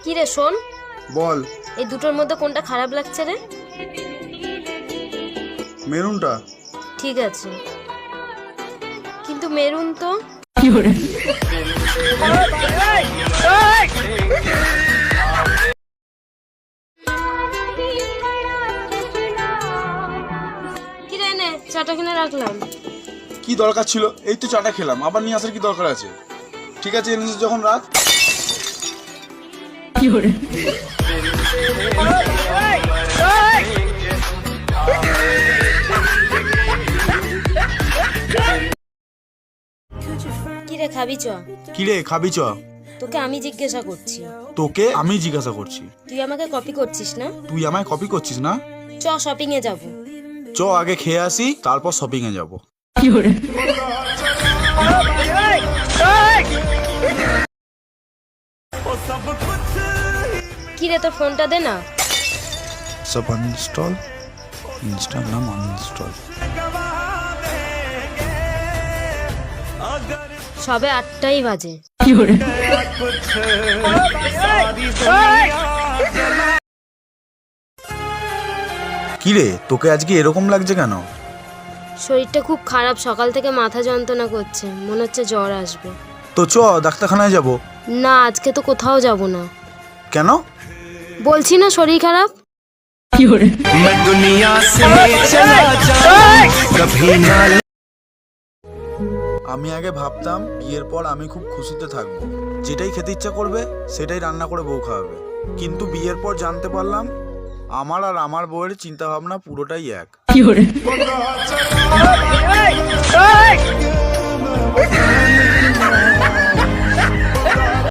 কি রে শোন, বল। এই দুটোর মধ্যে কোনটা খারাপ লাগছে রে? মেরুনটা। ঠিক আছে, কিন্তু মেরুন তো। কি রে, নে চাটা কিনে রাখলাম। কি দরকার ছিল? এই তো চাটা খেলাম, আবার নিয়ে আসার কি দরকার আছে? ঠিক আছে, এনেছিস যখন রাখ। কি রে, খাবি চ? কি রে, খাবি চ? তোকে আমি জিজ্ঞাসা করছি। তোকে আমি জিজ্ঞাসা করছি? তুই আমাকে কপি করছিস না? তুই আমায় কপি করছিস না? চ শপিং এ যাবো। চ আগে খেয়ে আসি, তারপর শপিং এ যাবো। কি রে, তোর ফোনটা দে না। সব আনইনস্টল, ইনস্টাগ্রাম আনইনস্টল। সবে 8টাই বাজে। কি রে, তোকে আজকে এরকম লাগছে কেন? শরীরটা খুব খারাপ, সকাল থেকে মাথা যন্ত্রণা করছে, মনে হচ্ছে জ্বর আসবে। তো চ ডাক্তারখানায় যাব। না, আজকে তো কোথাও যাব না। কেন? বলছি না শরীর খারাপ। আমি আগে ভাবতাম বিয়ের পর আমি খুব খুশিতে থাকবো, যেটাই খেতে ইচ্ছা করবে সেটাই রান্না করে বউ খাওয়াবে। কিন্তু বিয়ের পর জানতে পারলাম আমার আর আমার বউয়ের চিন্তা ভাবনা পুরোটাই এক।